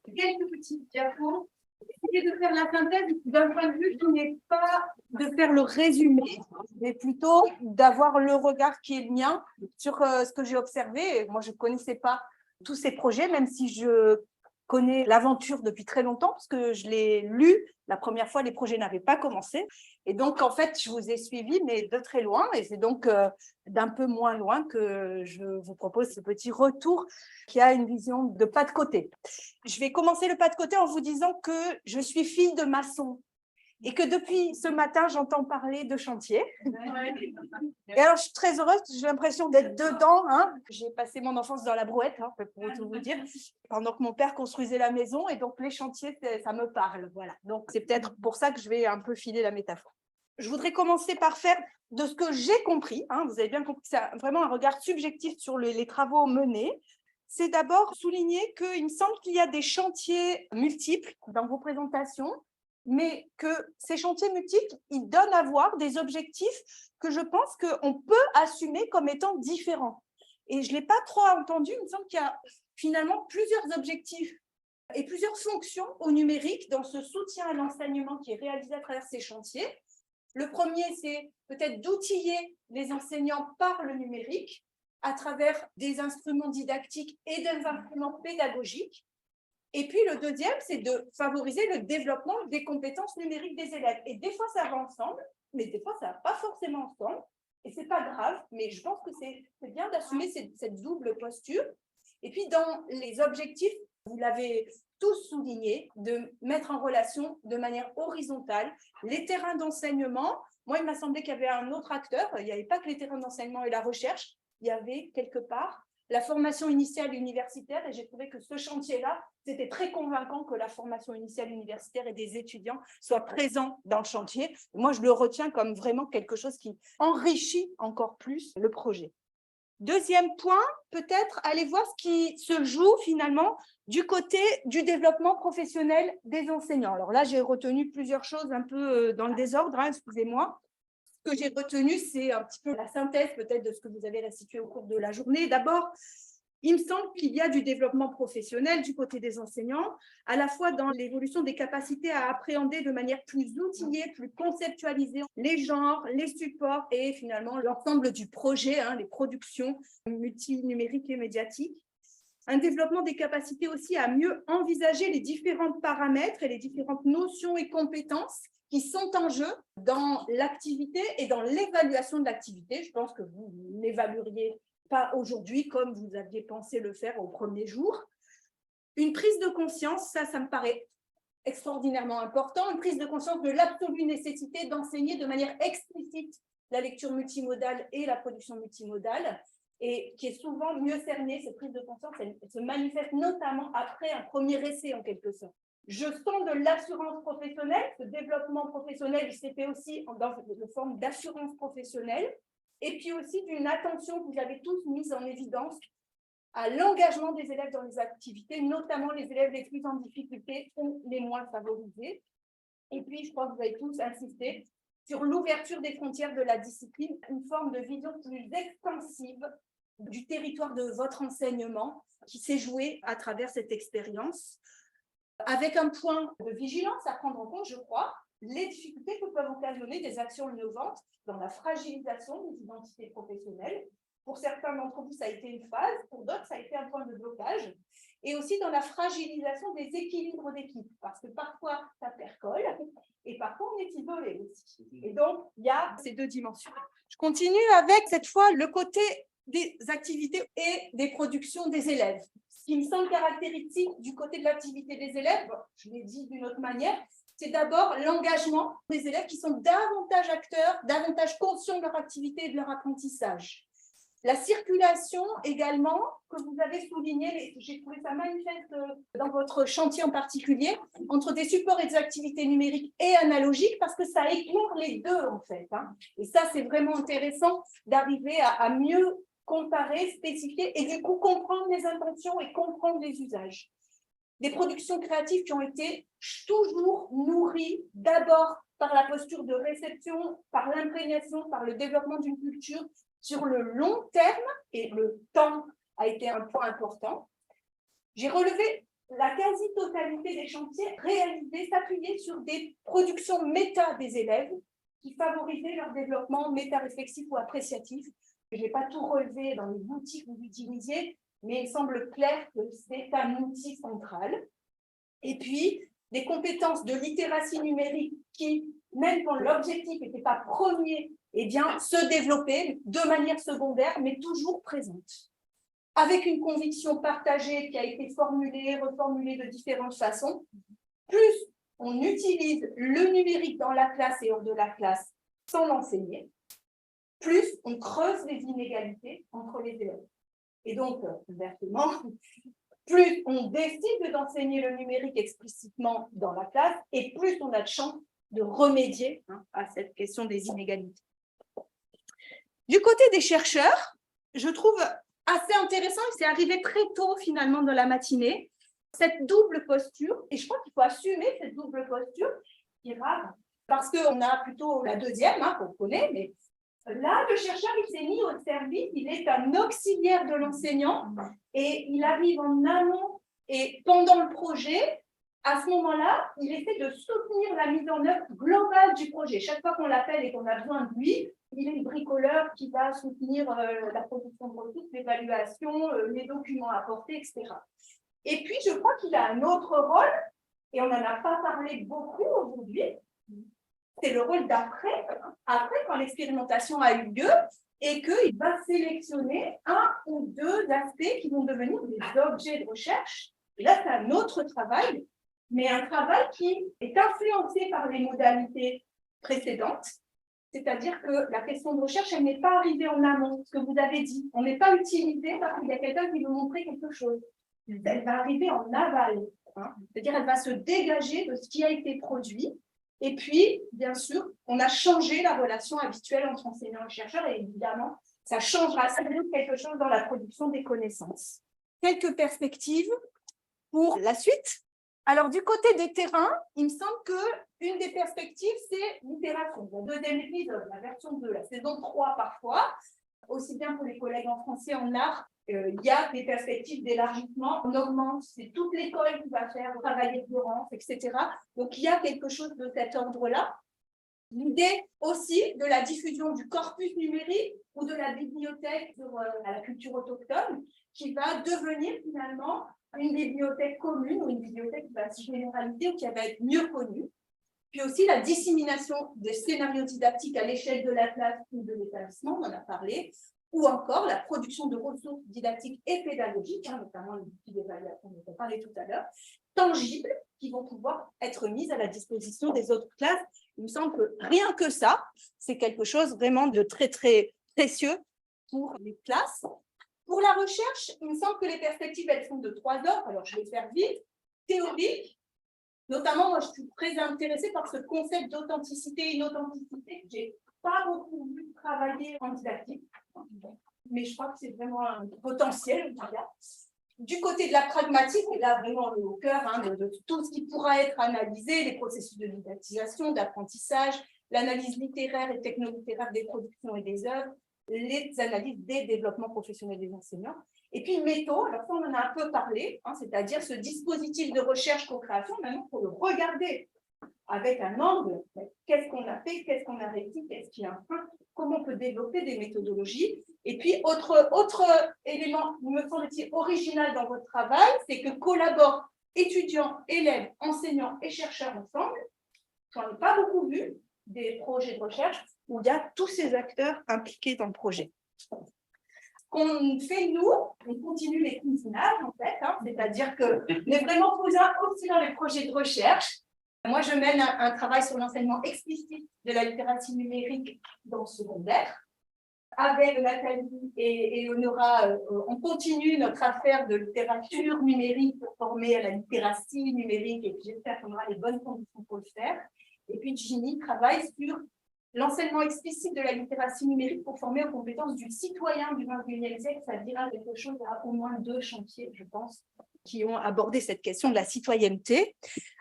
j'ai quelques petits diapos. Essayer de faire la synthèse d'un point de vue qui n'est pas de faire le résumé, mais plutôt d'avoir le regard qui est le mien sur ce que j'ai observé. Moi, je ne connaissais pas tous ces projets, même si je connais l'aventure depuis très longtemps, parce que je l'ai lu. La première fois, les projets n'avaient pas commencé. Et donc, en fait, je vous ai suivi, mais de très loin. Et c'est donc d'un peu moins loin que je vous propose ce petit retour qui a une vision de pas de côté. Je vais commencer le pas de côté en vous disant que je suis fille de maçon et que depuis ce matin, j'entends parler de chantier. Et alors, je suis très heureuse, j'ai l'impression d'être dedans. Hein. J'ai passé mon enfance dans la brouette, hein, pour tout vous dire, pendant que mon père construisait la maison. Et donc, les chantiers, ça me parle. Voilà. Donc, c'est peut-être pour ça que je vais un peu filer la métaphore. Je voudrais commencer par faire de ce que j'ai compris. Hein, vous avez bien compris que c'est vraiment un regard subjectif sur les travaux menés. C'est d'abord souligner qu'il me semble qu'il y a des chantiers multiples dans vos présentations, mais que ces chantiers multiples, ils donnent à voir des objectifs que je pense qu'on peut assumer comme étant différents. Et je ne l'ai pas trop entendu, il me semble qu'il y a finalement plusieurs objectifs et plusieurs fonctions au numérique dans ce soutien à l'enseignement qui est réalisé à travers ces chantiers. Le premier, c'est peut-être d'outiller les enseignants par le numérique à travers des instruments didactiques et des instruments pédagogiques. Et puis, le deuxième, c'est de favoriser le développement des compétences numériques des élèves. Et des fois, ça va ensemble, mais des fois, ça ne va pas forcément ensemble. Et ce n'est pas grave, mais je pense que c'est bien d'assumer cette double posture. Et puis, dans les objectifs, vous l'avez tous souligné, de mettre en relation de manière horizontale les terrains d'enseignement. Moi, il m'a semblé qu'il y avait un autre acteur. Il n'y avait pas que les terrains d'enseignement et la recherche. Il y avait quelque part la formation initiale universitaire, et j'ai trouvé que ce chantier-là, c'était très convaincant que la formation initiale universitaire et des étudiants soient présents dans le chantier. Moi, je le retiens comme vraiment quelque chose qui enrichit encore plus le projet. Deuxième point, peut-être aller voir ce qui se joue finalement du côté du développement professionnel des enseignants. Alors là, j'ai retenu plusieurs choses un peu dans le désordre, hein, excusez-moi. Ce que j'ai retenu, c'est un petit peu la synthèse peut-être de ce que vous avez restitué au cours de la journée. D'abord, il me semble qu'il y a du développement professionnel du côté des enseignants, à la fois dans l'évolution des capacités à appréhender de manière plus outillée, plus conceptualisée les genres, les supports et finalement l'ensemble du projet, hein, les productions multinumériques et médiatiques. Un développement des capacités aussi à mieux envisager les différents paramètres et les différentes notions et compétences qui sont en jeu dans l'activité et dans l'évaluation de l'activité. Je pense que vous n'évalueriez pas aujourd'hui comme vous aviez pensé le faire au premier jour. Une prise de conscience, ça me paraît extraordinairement important, une prise de conscience de l'absolue nécessité d'enseigner de manière explicite la lecture multimodale et la production multimodale, et qui est souvent mieux cernée, cette prise de conscience, elle se manifeste notamment après un premier essai en quelque sorte. Je sens de l'assurance professionnelle, ce développement professionnel, il s'est fait aussi dans une forme d'assurance professionnelle, et puis aussi d'une attention que vous avez tous mise en évidence à l'engagement des élèves dans les activités, notamment les élèves les plus en difficulté ou les moins favorisés. Et puis, je crois que vous avez tous insisté sur l'ouverture des frontières de la discipline, une forme de vision plus extensive du territoire de votre enseignement qui s'est joué à travers cette expérience, avec un point de vigilance à prendre en compte, je crois, les difficultés que peuvent occasionner des actions innovantes dans la fragilisation des identités professionnelles. Pour certains d'entre vous, ça a été une phase, pour d'autres, ça a été un point de blocage, et aussi dans la fragilisation des équilibres d'équipe, parce que parfois, ça percole, et parfois, on est isolé aussi. Et donc, il y a ces deux dimensions. Je continue avec, cette fois, le côté des activités et des productions des élèves. Ce qui me semble caractéristique du côté de l'activité des élèves, je l'ai dit d'une autre manière, c'est d'abord l'engagement des élèves qui sont davantage acteurs, davantage conscients de leur activité et de leur apprentissage. La circulation également, que vous avez souligné, j'ai trouvé ça manifeste dans votre chantier en particulier, entre des supports et des activités numériques et analogiques, parce que ça éclaire les deux en fait. Hein. Et ça, c'est vraiment intéressant d'arriver à mieux comparer, spécifier et du coup comprendre les intentions et comprendre les usages. Des productions créatives qui ont été toujours nourries d'abord par la posture de réception, par l'imprégnation, par le développement d'une culture sur le long terme, et le temps a été un point important. J'ai relevé la quasi-totalité des chantiers réalisés s'appuyaient sur des productions méta des élèves qui favorisaient leur développement méta-réflexif ou appréciatif. Je n'ai pas tout relevé dans les outils que vous utilisiez, mais il semble clair que c'est un outil central. Et puis, des compétences de littératie numérique qui, même quand l'objectif n'était pas premier, eh bien, se développaient de manière secondaire, mais toujours présente. Avec une conviction partagée qui a été formulée, reformulée de différentes façons, plus on utilise le numérique dans la classe et hors de la classe sans l'enseigner, plus on creuse les inégalités entre les élèves. Et donc, inversement, plus on décide d'enseigner le numérique explicitement dans la classe, et plus on a de chance de remédier à cette question des inégalités. Du côté des chercheurs, je trouve assez intéressant, et c'est arrivé très tôt finalement dans la matinée, cette double posture, et je crois qu'il faut assumer cette double posture, qui est rare, parce qu'on a plutôt la deuxième, qu'on connaît, mais là, le chercheur, il s'est mis au service, il est un auxiliaire de l'enseignant, et il arrive en amont, et pendant le projet, à ce moment-là, il essaie de soutenir la mise en œuvre globale du projet. Chaque fois qu'on l'appelle et qu'on a besoin de lui, il est le bricoleur qui va soutenir la production de ressources, l'évaluation, les documents apportés, etc. Et puis, je crois qu'il a un autre rôle, et on n'en a pas parlé beaucoup aujourd'hui, c'est le rôle d'après, quand l'expérimentation a eu lieu, et qu'il va sélectionner un ou deux aspects qui vont devenir des objets de recherche. Et là, c'est un autre travail, mais un travail qui est influencé par les modalités précédentes. C'est-à-dire que la question de recherche, elle n'est pas arrivée en amont, ce que vous avez dit. On n'est pas utilisé parce qu'il y a quelqu'un qui veut montrer quelque chose. Elle va arriver en aval. C'est-à-dire qu'elle va se dégager de ce qui a été produit. Et puis, bien sûr, on a changé la relation habituelle entre enseignants et chercheurs. Et évidemment, ça changera quelque chose dans la production des connaissances. Quelques perspectives pour la suite. Alors, du côté des terrains, il me semble qu'une des perspectives, c'est l'itération. Le deuxième épisode, la version 2, la saison 3 parfois, aussi bien pour les collègues en français, en art, il y a des perspectives d'élargissement. On augmente, c'est toute l'école qui va faire travailler Florence, etc. Donc, il y a quelque chose de cet ordre-là. L'idée aussi de la diffusion du corpus numérique ou de la bibliothèque à la culture autochtone, qui va devenir finalement une bibliothèque commune ou une bibliothèque qui va se généraliser ou qui va être mieux connue. Puis aussi la dissémination des scénarios didactiques à l'échelle de la classe ou de l'établissement, on en a parlé, ou encore la production de ressources didactiques et pédagogiques, notamment les outils d'évaluation dont on parlait tout à l'heure, tangibles, qui vont pouvoir être mises à la disposition des autres classes. Il me semble que rien que ça, c'est quelque chose vraiment de très, très précieux pour les classes. Pour la recherche, il me semble que les perspectives, elles sont de 3 ordres. Alors, je vais faire vite. Théorique, notamment, moi, je suis très intéressée par ce concept d'authenticité, inauthenticité. Je n'ai pas beaucoup vu travailler en didactique, mais je crois que c'est vraiment un potentiel. Du côté de la pragmatique, et là, vraiment au cœur de tout ce qui pourra être analysé, les processus de didactisation, d'apprentissage, l'analyse littéraire et technolittéraire des productions et des œuvres, les analyses des développements professionnels des enseignants. Et puis, métaux, alors ça, on en a un peu parlé, c'est-à-dire ce dispositif de recherche co-création, maintenant, pour le regarder avec un angle, qu'est-ce qu'on a fait, qu'est-ce qu'on a réussi, qu'est-ce qui est un peu, comment on peut développer des méthodologies. Et puis, autre élément, me semble-t-il, original dans votre travail, c'est que collaborent étudiants, élèves, enseignants et chercheurs ensemble. J'en ai pas beaucoup vu des projets de recherche où il y a tous ces acteurs impliqués dans le projet. Ce qu'on fait, nous, on continue les cousinage, en fait, c'est-à-dire qu'on est vraiment cousins aussi dans les projets de recherche. Moi, je mène un travail sur l'enseignement explicite de la littératie numérique dans le secondaire. Avec Nathalie et Eleonora, on continue notre affaire de littérature numérique pour former à la littératie numérique et j'espère qu'on aura les bonnes conditions pour le faire. Et puis, Ginny travaille sur l'enseignement explicite de la littératie numérique pour former aux compétences du citoyen du XXIe siècle. Ça dira quelque chose, il y a au moins 2 chantiers, je pense, qui ont abordé cette question de la citoyenneté,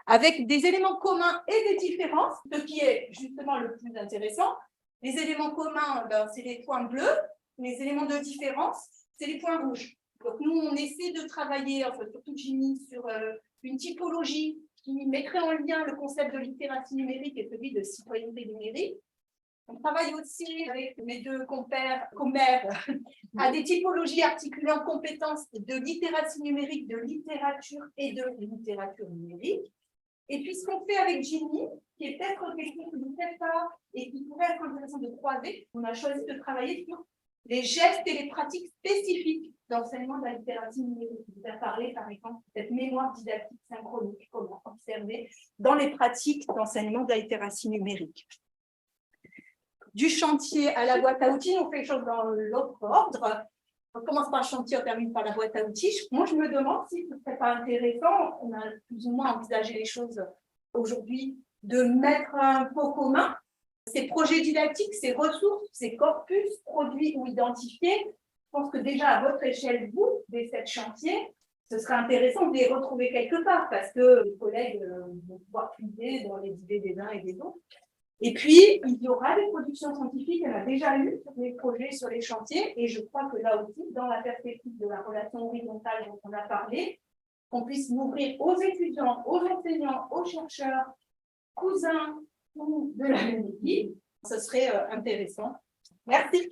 avec des éléments communs et des différences, ce qui est justement le plus intéressant. Les éléments communs, c'est les points bleus, les éléments de différence, c'est les points rouges. Donc, nous, on essaie de travailler, enfin, surtout Jimmy, sur une typologie qui mettrait en lien le concept de littératie numérique et celui de citoyenneté numérique. On travaille aussi avec mes deux commères à des typologies articulant compétences de littératie numérique, de littérature et de littérature numérique. Et puis, ce qu'on fait avec Ginny, qui est peut-être quelque chose que vous ne faites pas et qui pourrait être intéressant de croiser, on a choisi de travailler sur les gestes et les pratiques spécifiques d'enseignement de la littératie numérique. Vous avez parlé, par exemple, de cette mémoire didactique synchronique, comment observer dans les pratiques d'enseignement de la littératie numérique. Du chantier à la boîte à outils, on fait les choses dans l'autre ordre. On commence par le chantier, on termine par la boîte à outils. Moi, je me demande si ce ne serait pas intéressant, on a plus ou moins envisagé les choses aujourd'hui, de mettre un pot commun, ces projets didactiques, ces ressources, ces corpus produits ou identifiés. Je pense que déjà, à votre échelle, vous, des 7 chantiers, ce serait intéressant de les retrouver quelque part parce que les collègues vont pouvoir puiser dans les idées des uns et des autres. Et puis, il y aura des productions scientifiques, il y en a déjà eu sur les projets, sur les chantiers, et je crois que là aussi, dans la perspective de la relation horizontale dont on a parlé, qu'on puisse m'ouvrir aux étudiants, aux enseignants, aux chercheurs, cousins ou de la même équipe, ce serait intéressant. Merci.